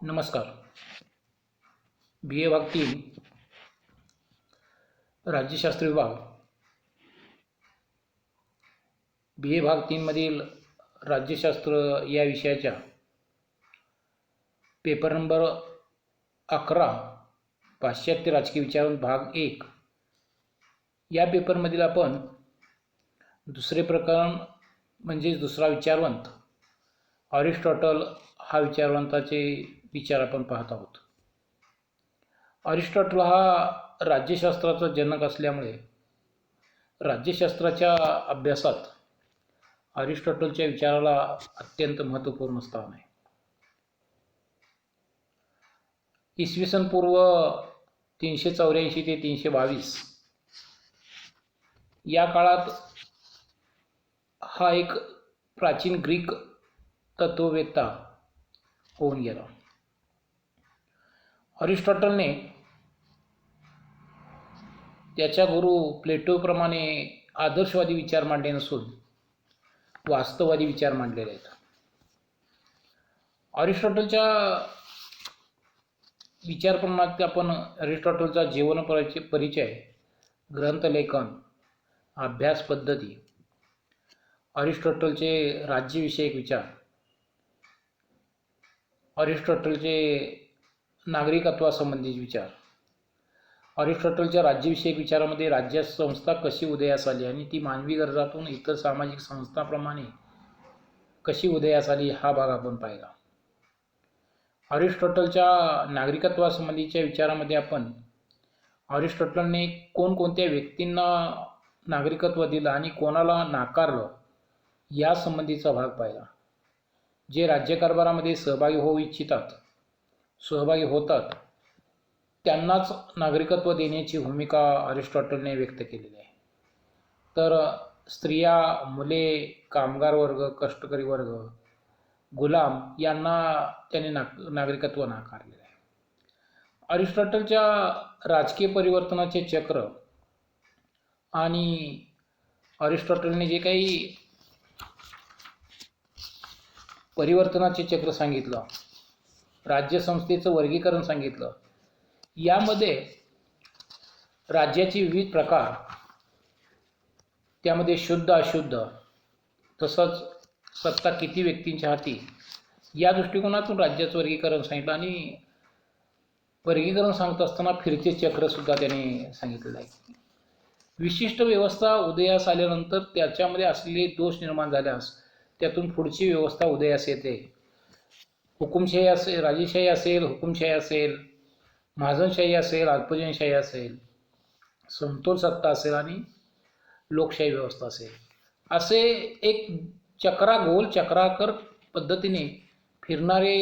नमस्कार. BA भाग 3 राज्यशास्त्र विभाग BA भाग 3 मधील राज्यशास्त्र या विषयाच्या पेपर नंबर 11 पाश्चात्य राजकीय विचारवंत भाग 1 या पेपरमधील आपण दुसरे प्रकरण म्हणजे दुसरा विचारवंत अरिस्टॉटल हा विचारवंताचे विचार आपण पाहत आहोत. अरिस्टॉटल हा राज्यशास्त्राचा जनक असल्यामुळे राज्यशास्त्राच्या अभ्यासात अरिस्टॉटलच्या विचाराला अत्यंत महत्त्वपूर्ण स्थान आहे. इसवी सन पूर्व 384 ते 322 या काळात हा एक प्राचीन ग्रीक तत्ववेत्ता होऊन गेला. अरिस्टॉटलने त्याच्या गुरु प्लेटोप्रमाणे आदर्शवादी विचार मांडले नसून वास्तववादी विचार मांडलेले आहेत. अरिस्टॉटलच्या विचारप्रणालीत आपण अरिस्टॉटलचा जीवन परिचय, ग्रंथलेखन, अभ्यास पद्धती, अरिस्टॉटलचे राज्यविषयक विचार, अरिस्टॉटलचे नागरिकत्वासंबंधीचे विचार, अरिस्टॉटलच्या राज्यविषयक विचारामध्ये राज्य संस्था कशी उदयास आली आणि ती मानवी गरजातून इतर सामाजिक संस्थांप्रमाणे कशी उदयास आली हा भाग आपण पाहिला. अरिस्टॉटलच्या नागरिकत्वासंबंधीच्या विचारामध्ये आपण अरिस्टॉटलने कोणकोणत्या व्यक्तींना नागरिकत्व दिलं आणि कोणाला नाकारलं या संबंधीचा भाग पाहिला. जे राज्यकारभारामध्ये सहभागी होतात त्यांनाच नागरिकत्व देण्याची भूमिका अरिस्टॉटलने व्यक्त केलेली आहे. तर स्त्रिया, मुले, कामगार वर्ग, कष्टकरी वर्ग, गुलाम यांना त्याने नागरिकत्व नाकारलेले आहे. अरिस्टॉटलच्या राजकीय परिवर्तनाचे चक्र आणि अरिस्टॉटलने जे काही परिवर्तनाचे चक्र सांगितलं, राज्यसंस्थेचं वर्गीकरण सांगितलं, यामध्ये राज्याचे विविध प्रकार, त्यामध्ये शुद्ध अशुद्ध, तसंच सत्ता किती व्यक्तींच्या हाती या दृष्टिकोनातून राज्याचं वर्गीकरण सांगितलं आणि वर्गीकरण सांगत असताना फिरते चक्रसुद्धा त्याने सांगितलेलं आहे. विशिष्ट व्यवस्था उदयास आल्यानंतर त्याच्यामध्ये असलेले दोष निर्माण झाल्यास त्यातून पुढची व्यवस्था उदयास येते. हुकुमशाही असेल, राजेशाही असेल, हुकुमशाही असेल, महाजनशाही असेल, अल्पजनशाही असेल, समतोल सत्ता असेल आणि लोकशाही व्यवस्था असेल, असे एक गोल चक्राकार पद्धतीने फिरणारे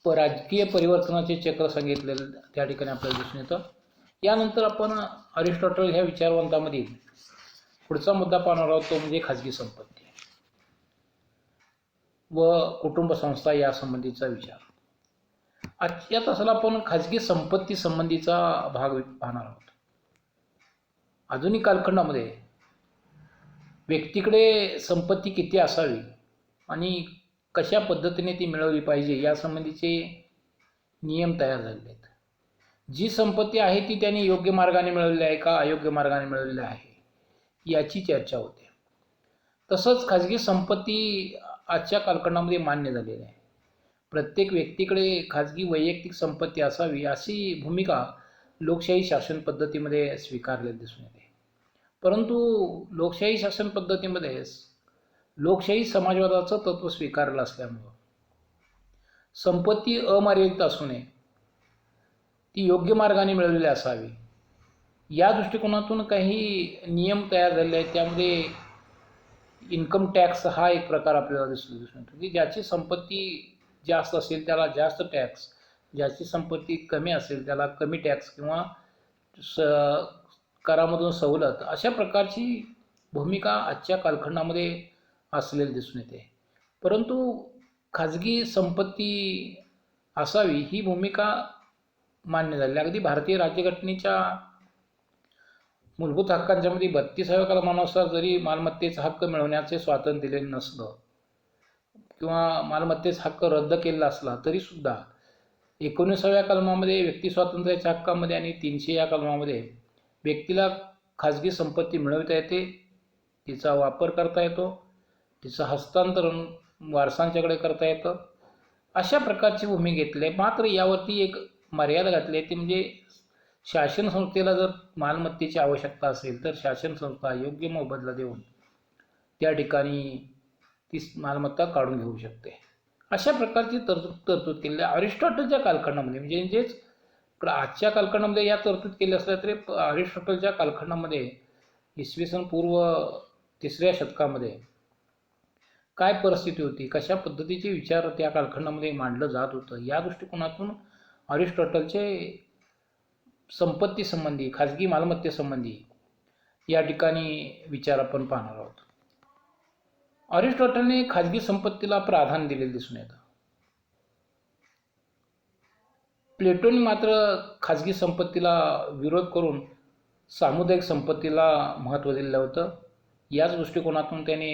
राजकीय परिवर्तनाचे चक्र सांगितलेले त्या ठिकाणी आपल्याला दिसून येतं. यानंतर आपण अरिस्टॉटल ह्या विचारवंतामधील पुढचा मुद्दा पाहणार आहोत, तो म्हणजे खाजगी संपत्ती व कुटुंब संस्था या संबंधीचा विचार. आजच्या तासाला आपण खाजगी संपत्ती संबंधीचा भाग पाहणार आहोत. आधुनिक कालखंडामध्ये व्यक्तीकडे संपत्ती किती असावी आणि कशा पद्धतीने ती मिळवली पाहिजे या संबंधीचे नियम तयार झालेले आहेत. जी संपत्ती आहे ती त्यांनी योग्य मार्गाने मिळवलेली आहे का अयोग्य मार्गाने मिळवलेली आहे याची चर्चा होते. तसंच खाजगी संपत्ती आजच्या कालखंडामध्ये मान्य झालेली आहे. प्रत्येक व्यक्तीकडे खाजगी वैयक्तिक संपत्ती असावी अशी भूमिका लोकशाही शासन पद्धतीमध्ये स्वीकारलेली दिसून येते. परंतु लोकशाही शासन पद्धतीमध्ये लोकशाही समाजवादाचं तत्त्व स्वीकारलं असल्यामुळं संपत्ती अमर्यादित असू नये, ती योग्य मार्गाने मिळवलेली असावी या दृष्टिकोनातून काही नियम तयार झालेले आहेत. त्यामध्ये इन्कम टॅक्स हा एक प्रकार आपल्याला दिसून येतो की ज्याची संपत्ती जास्त असेल त्याला जास्त टॅक्स, ज्याची संपत्ती कमी असेल त्याला कमी टॅक्स किंवा करामधून सवलत, अशा प्रकारची भूमिका आजच्या कालखंडामध्ये असलेली दिसून येते. परंतु खाजगी संपत्ती असावी ही भूमिका मान्य झाली. अगदी भारतीय राज्यघटनेच्या मूलभूत हक्कांच्यामध्ये 32व्या कलमानुसार जरी मालमत्तेचा हक्क मिळवण्याचे स्वातंत्र्य दिलेले नसलं किंवा मालमत्तेचा हक्क रद्द केलेला असला तरीसुद्धा 19व्या कलमामध्ये व्यक्ती स्वातंत्र्याच्या हक्कामध्ये आणि 300 या कलमामध्ये व्यक्तीला खाजगी संपत्ती मिळवता येते, तिचा वापर करता येतो, तिचं हस्तांतरण वारसांच्याकडे करता येतं, अशा प्रकारची भूमी घेतली आहे. मात्र यावरती एक मर्यादा घातली आहे, ती म्हणजे शासन संस्थेला जर मालमत्तेची आवश्यकता असेल तर शासन संस्था योग्य मोबदला देऊन त्या ठिकाणी ती मालमत्ता काढून घेऊ शकते. अशा प्रकारची तरतूद केलेली आहे. अरिस्टॉटलच्या कालखंडामध्ये म्हणजेच आजच्या कालखंडामध्ये या तरतूद केल्या असल्या तरी अरिस्टॉटलच्या कालखंडामध्ये इसवी सन पूर्व 3ऱ्या शतकामध्ये काय परिस्थिती होती, कशा पद्धतीचे विचार त्या कालखंडामध्ये मांडलं जात होतं, या दृष्टिकोनातून अरिस्टॉटलचे संपत्ती संबंधी, खाजगी मालमत्तेसंबंधी या ठिकाणी विचार आपण पाहणार आहोत. अरिस्टॉटलने खाजगी संपत्तीला प्राधान्य दिलेले दिसून येतं. प्लेटोने मात्र खाजगी संपत्तीला विरोध करून सामुदायिक संपत्तीला महत्त्व दिलेलं होतं. याच दृष्टिकोनातून त्याने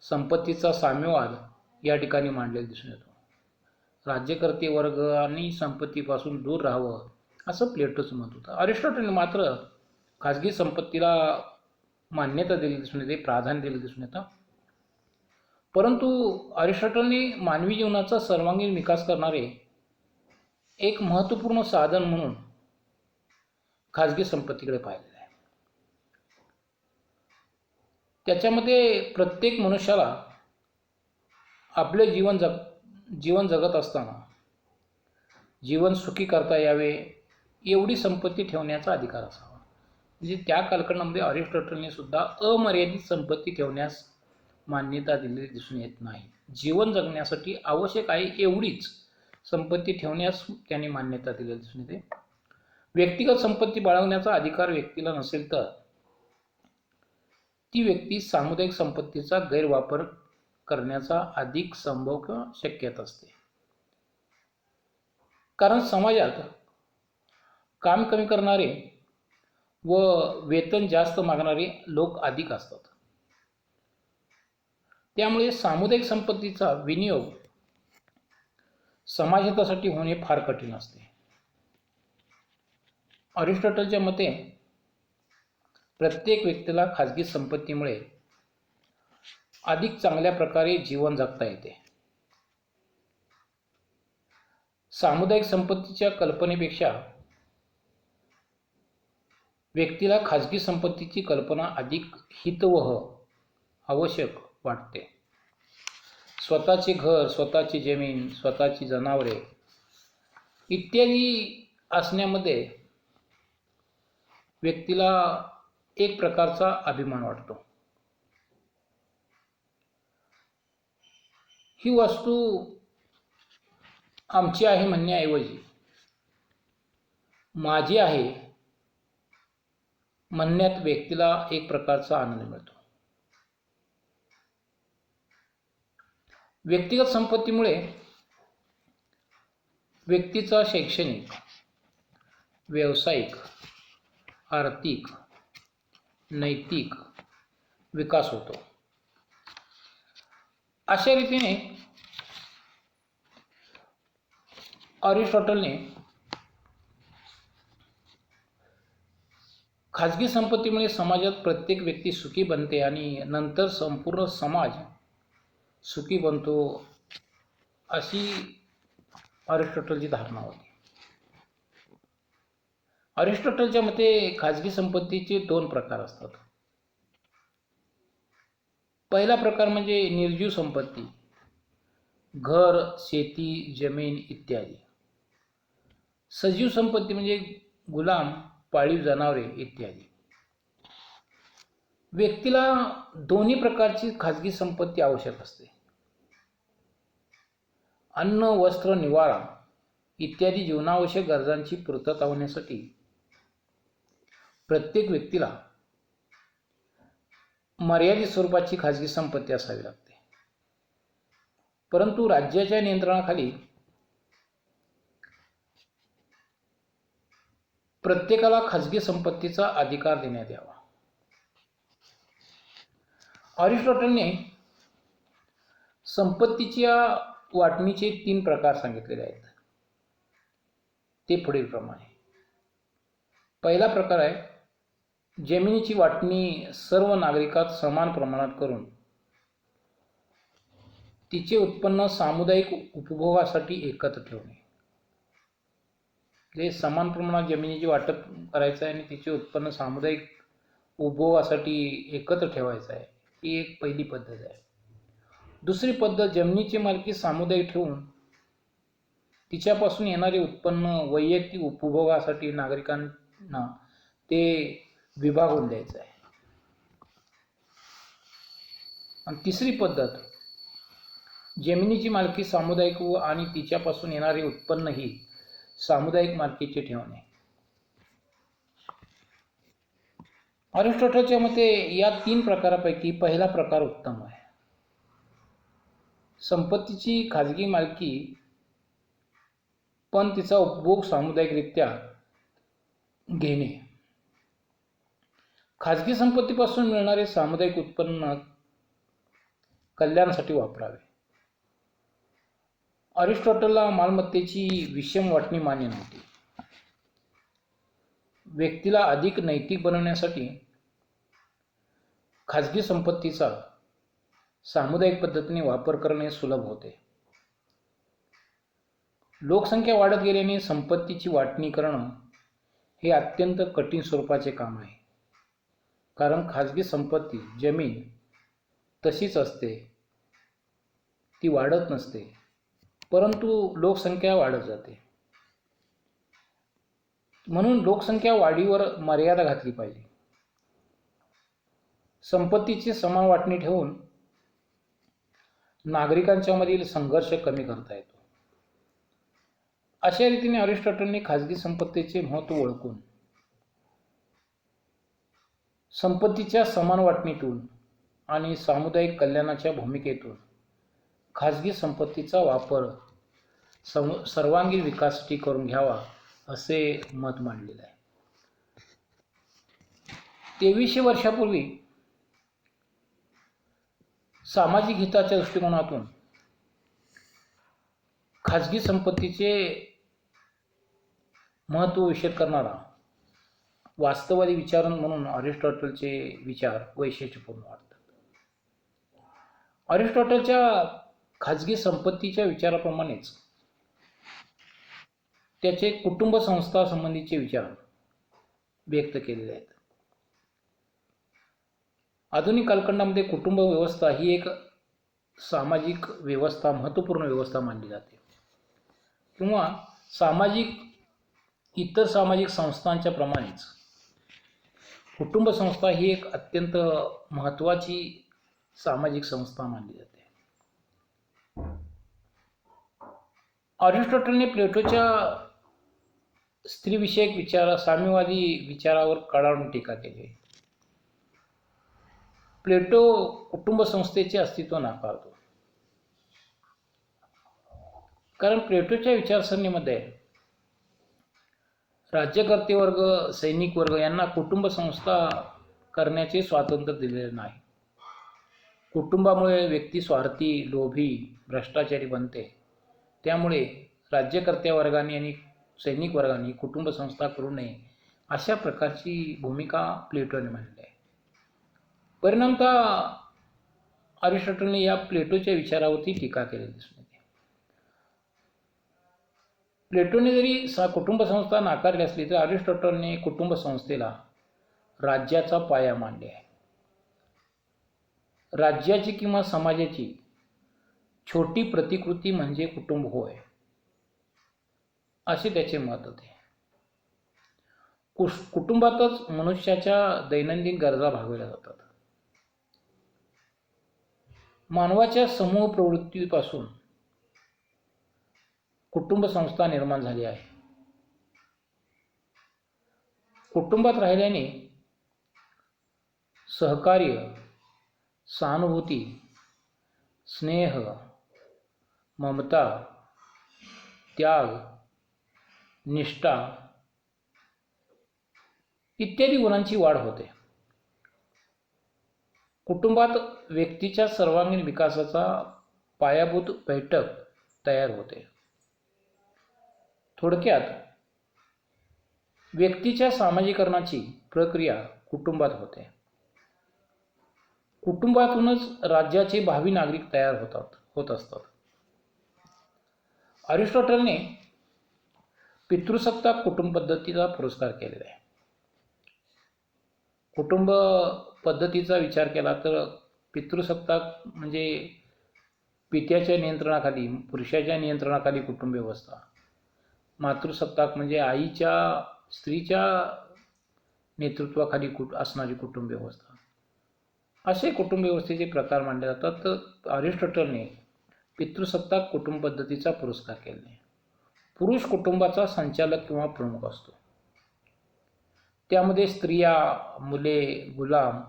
संपत्तीचा साम्यवाद या ठिकाणी मांडलेला दिसून येतो. राज्यकर्ते वर्गाने संपत्तीपासून दूर राहावं असं प्लेटोचं मत होतं. अरिस्टॉटलने मात्र खाजगी संपत्तीला मान्यता दिलेली दिसून येते, प्राधान्य दिलेलं दिसून येतं. परंतु अरिस्टॉटलने मानवी जीवनाचा सर्वांगीण विकास करणारे एक महत्त्वपूर्ण साधन म्हणून खाजगी संपत्तीकडे पाहिलेलं आहे. त्याच्यामध्ये प्रत्येक मनुष्याला आपले जीवन जगत असताना जीवन सुखी करता यावे एवढी संपत्ती ठेवण्याचा अधिकार असावा. म्हणजे त्या कालखंडामध्ये अरिस्टॉटलने सुद्धा अमर्यादित संपत्ती ठेवण्यास मान्यता दिलेली दिसून येत नाही. जीवन जगण्यासाठी आवश्यक आहे एवढीच संपत्ती ठेवण्यास त्यांनी मान्यता दिलेली दिसून येते. व्यक्तिगत संपत्ती बाळगण्याचा अधिकार व्यक्तीला नसेल तर ती व्यक्ती सामुदायिक संपत्तीचा गैरवापर करण्याचा अधिक संभव किंवा शक्यता असते. कारण समाजात काम कमी करणारे व वेतन जास्त मागणारे लोक अधिक असतात. त्यामुळे सामुदायिक संपत्तीचा विनियोग समाजहितासाठी होणे फार कठीण असते. अरिस्टॉटलच्या मते प्रत्येक व्यक्तीला खाजगी संपत्तीमुळे अधिक चांगल्या प्रकारे जीवन जगता येते. सामुदायिक संपत्तीच्या कल्पनेपेक्षा व्यक्तीला खाजगी संपत्तीची कल्पना अधिक हितवह आवश्यक वाटते. स्वतःचे घर, स्वतःची जमीन, स्वतःची जनावरे इत्यादी असण्यामध्ये व्यक्तीला एक प्रकारचा अभिमान वाटतो. ही वस्तू आमची आहे म्हणण्याऐवजी माझी आहे म्हणण्यात व्यक्तीला एक प्रकारचा आनंद मिळतो. व्यक्तिगत संपत्तीमुळे व्यक्तीचा शैक्षणिक, व्यावसायिक, आर्थिक, नैतिक विकास होतो. अशा रीतीने अरिस्टॉटलने खाजगी संपत्तीमुळे समाजात प्रत्येक व्यक्ती सुखी बनते आणि नंतर संपूर्ण समाज सुखी बनतो अशी अरिस्टॉटलची धारणा होती. अरिस्टॉटलच्या मते खाजगी संपत्तीचे 2 प्रकार असतात. पहिला प्रकार म्हणजे निर्जीव संपत्ती, घर, शेती, जमीन इत्यादी. सजीव संपत्ती म्हणजे गुलाम, पाळीव जनावरे इत्यादी. व्यक्तीला दोन्ही प्रकारची खाजगी संपत्ती आवश्यक असते. अन्न, वस्त्र, निवारा इत्यादी जीवनावश्यक गरजांची पूर्तता होण्यासाठी प्रत्येक व्यक्तीला मर्यादित स्वरूपाची खाजगी संपत्ती असावी लागते. परंतु राज्याच्या नियंत्रणाखाली प्रत्येकाला खाजगी संपत्तीचा अधिकार देण्यात यावा. अरिस्टॉटलने संपत्तीच्या वाटणीचे 3 प्रकार सांगितलेले आहेत. ते पुढीलप्रमाणे. पहिला प्रकार आहे जमिनीची वाटणी सर्व नागरिकात समान प्रमाणात करून तिचे उत्पन्न सामुदायिक उपभोगासाठी एकत्र ठेवणे. जे समान प्रमाणात जमिनीची वाटप करायचं आहे आणि तिचे उत्पन्न सामुदायिक उपभोगासाठी एकत्र ठेवायचं आहे, ही एक पहिली पद्धत आहे. दुसरी पद्धत जमिनीची मालकी सामुदायिक ठेवून तिच्यापासून येणारे उत्पन्न वैयक्तिक उपभोगासाठी नागरिकांना ते विभागून द्यायचं आहे. आणि तिसरी पद्धत जमिनीची मालकी सामुदायिक आणि तिच्यापासून येणारे उत्पन्नही सामुदायिक मालकीचे ठेवणे. अरिस्टॉटलच्या मते या 3 प्रकारापैकी पहिला प्रकार उत्तम आहे. संपत्तीची खाजगी मालकी पण तिचा उपभोग सामुदायिकरित्या घेणे. खाजगी संपत्तीपासून मिळणारे सामुदायिक उत्पन्न कल्याणासाठी वापरावे. अरिस्टॉटलला मालमत्तेची विषम वाटणी मान्य नव्हती. व्यक्तीला अधिक नैतिक बनवण्यासाठी खाजगी संपत्तीचा सामुदायिक पद्धतीने वापर करणे सुलभ होते. लोकसंख्या वाढत गेल्याने संपत्तीची वाटणी करणं हे अत्यंत कठीण स्वरूपाचे काम आहे. कारण खाजगी संपत्ती, जमीन तशीच असते, ती वाढत नसते, परंतु लोकसंख्या वाढत जाते. म्हणून लोकसंख्या वाढीवर मर्यादा घातली पाहिजे. संपत्तीची समान वाटणी ठेवून नागरिकांच्यामधील संघर्ष कमी करता येतो. अशा रीतीने अरिस्टॉटलने खाजगी संपत्तीचे महत्त्व ओळखून संपत्तीच्या समान वाटणीतून आणि सामुदायिक कल्याणाच्या भूमिकेतून खाजगी संपत्तीचा वापर सर्वांगीण विकासासाठी करून घ्यावा असे मत मांडलेले आहे. 2300 वर्षापूर्वी सामाजिक हिताच्या दृष्टिकोनातून खाजगी संपत्तीचे महत्त्व विषद करणारा वास्तववादी विचार म्हणून अरिस्टॉटलचे विचार वैशिष्ट्यपूर्ण वाटतात. अरिस्टॉटलच्या खाजगी संपत्तीच्या विचाराप्रमाणेच त्याचे कुटुंब संस्था संबंधीचे विचार व्यक्त केलेले आहेत. आधुनिक कालखंडामध्ये कुटुंब व्यवस्था ही एक सामाजिक व्यवस्था, महत्त्वपूर्ण व्यवस्था मानली जाते. किंवा इतर सामाजिक संस्थांच्या प्रमाणेच कुटुंब संस्था ही एक अत्यंत महत्त्वाची सामाजिक संस्था मानली जाते. अरिस्टॉटलने प्लेटोच्या स्त्रीविषयक साम्यवादी विचारावर कडाडून टीका केली. प्लेटो कुटुंब संस्थेचे अस्तित्व नाकारतो. कारण प्लेटोच्या विचारसरणीमध्ये राज्यकर्ते वर्ग, सैनिक वर्ग यांना कुटुंब संस्था करण्याचे स्वातंत्र्य दिलेले नाही. कुटुंबामुळे व्यक्ती स्वार्थी, लोभी, भ्रष्टाचारी बनते. त्यामुळे राज्यकर्त्या वर्गाने आणि सैनिक वर्गाने कुटुंब संस्था करू नये अशा प्रकारची भूमिका प्लेटोने मांडली आहे. परिणामतः अरिस्टॉटलने या प्लेटोच्या विचारावरती टीका केलेली दिसून येते. प्लेटोने जरी कुटुंब संस्था नाकारली असली तर अरिस्टॉटलने कुटुंब संस्थेला राज्याचा पाया मानले आहे. राज्याची किंवा समाजाची छोटी प्रतिकृती म्हणजे कुटुंब होय, असे त्याचे मत होते. कुटुंबातच मनुष्याच्या दैनंदिन गरजा भागवल्या जातात. मानवाच्या समूह प्रवृत्तीपासून कुटुंब संस्था निर्माण झाली आहे. कुटुंबात राहिल्याने सहकार्य, सहानुभूती, स्नेह, ममता, त्याग, निष्ठा इत्यादी गुणांची वाढ होते. कुटुंबात व्यक्तीच्या सर्वांगीण विकासाचा पायाभूत बैठक तयार होते. थोडक्यात व्यक्तीच्या सामाजिकरणाची प्रक्रिया कुटुंबात होते. कुटुंबातूनच राज्याचे भावी नागरिक तयार होत असतात. अरिस्टॉटलने पितृसत्ताक कुटुंब पद्धतीचा पुरस्कार केलेला आहे. कुटुंब पद्धतीचा विचार केला तर पितृसत्ताक म्हणजे पित्याच्या नियंत्रणाखाली, पुरुषाच्या नियंत्रणाखाली कुटुंब व्यवस्था. मातृसत्ताक म्हणजे आईच्या, स्त्रीच्या नेतृत्वाखाली असणारी कुटुंब व्यवस्था. असे कुटुंब व्यवस्थेचे प्रकार मानले जातात. तर अरिस्टॉटलने पितृसत्ताक कुटुंब पद्धतीचा पुरस्कार केला. पुरुष कुटुंबाचा संचालक किंवा प्रमुख असतो. त्यामध्ये स्त्रिया, मुले, गुलाम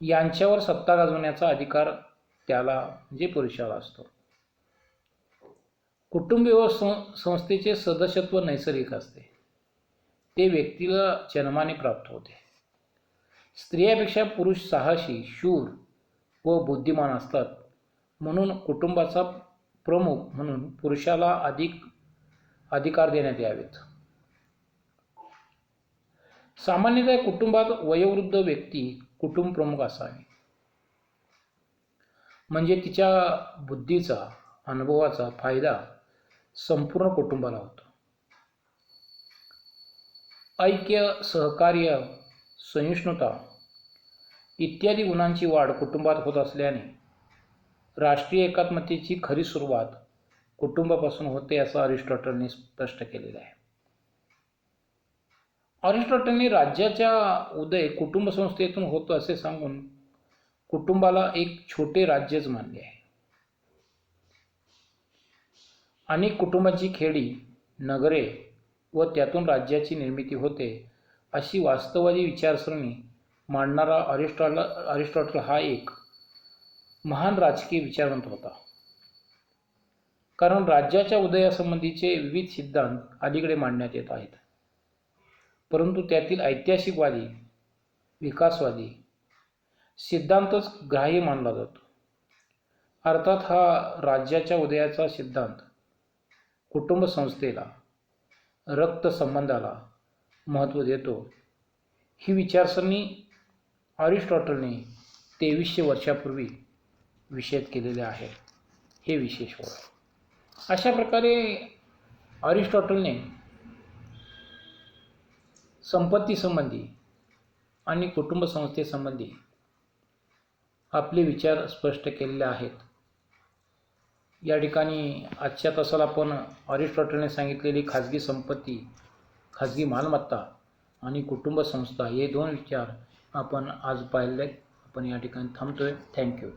यांच्यावर सत्ता गाजवण्याचा अधिकार त्याला म्हणजे पुरुषाला असतो. कुटुंब संस्थेचे सदस्यत्व नैसर्गिक असते. ते व्यक्तीला जन्माने प्राप्त होते. स्त्रियापेक्षा पुरुष साहसी, शूर व बुद्धिमान असतात. म्हणून कुटुंबाचा प्रमुख म्हणून पुरुषाला अधिक अधिकार देण्यात यावेत. सामान्यतः कुटुंबात वयोवृद्ध व्यक्ती कुटुंब प्रमुख असावी. म्हणजे तिच्या बुद्धीचा, अनुभवाचा फायदा संपूर्ण कुटुंबाला होतो. ऐक्य, सहकार्य, सहिष्णुता इत्यादी गुणांची वाढ कुटुंबात होत असल्याने राष्ट्रीय एकात्मतेची खरी सुरुवात कुटुंबापासून होते असं अरिस्टॉटलने स्पष्ट केलेलं आहे. अरिस्टॉटलने राज्याचा उदय कुटुंब संस्थेतून होतो असे सांगून कुटुंबाला एक छोटे राज्यच मानले आहे. अनेक कुटुंबांची खेडी, नगरे व त्यातून राज्याची निर्मिती होते अशी वास्तववादी विचारसरणी मांडणारा अरिस्टॉटल हा एक महान राजकीय विचारवंत होता. कारण राज्याच्या उदयासंबंधीचे विविध सिद्धांत अलीकडे मांडण्यात येत आहेत. परंतु त्यातील ऐतिहासिकवादी, विकासवादी सिद्धांतच ग्राह्य मानला जातो. अर्थात हा राज्याच्या उदयाचा सिद्धांत कुटुंब संस्थेला, रक्तसंबंधाला महत्त्व देतो. ही विचारसरणी अरिस्टॉटलने 2300 वर्षापूर्वी विषद केलेले आहे. हे विशेष होय. अशा प्रकारे अरिस्टॉटलने संपत्ती संबंधी आणि कुटुंब संस्थेसंबंधी आपले विचार स्पष्ट केलेले आहेत. या ठिकाणी आजच्या तासाला आपण अरिस्टॉटलने सांगितलेली खाजगी संपत्ती, खाजगी मालमत्ता आणि कुटुंब संस्था हे 2 विचार आपण आज पाहिले. आपण या ठिकाणी थांबतोय. थँक्यू.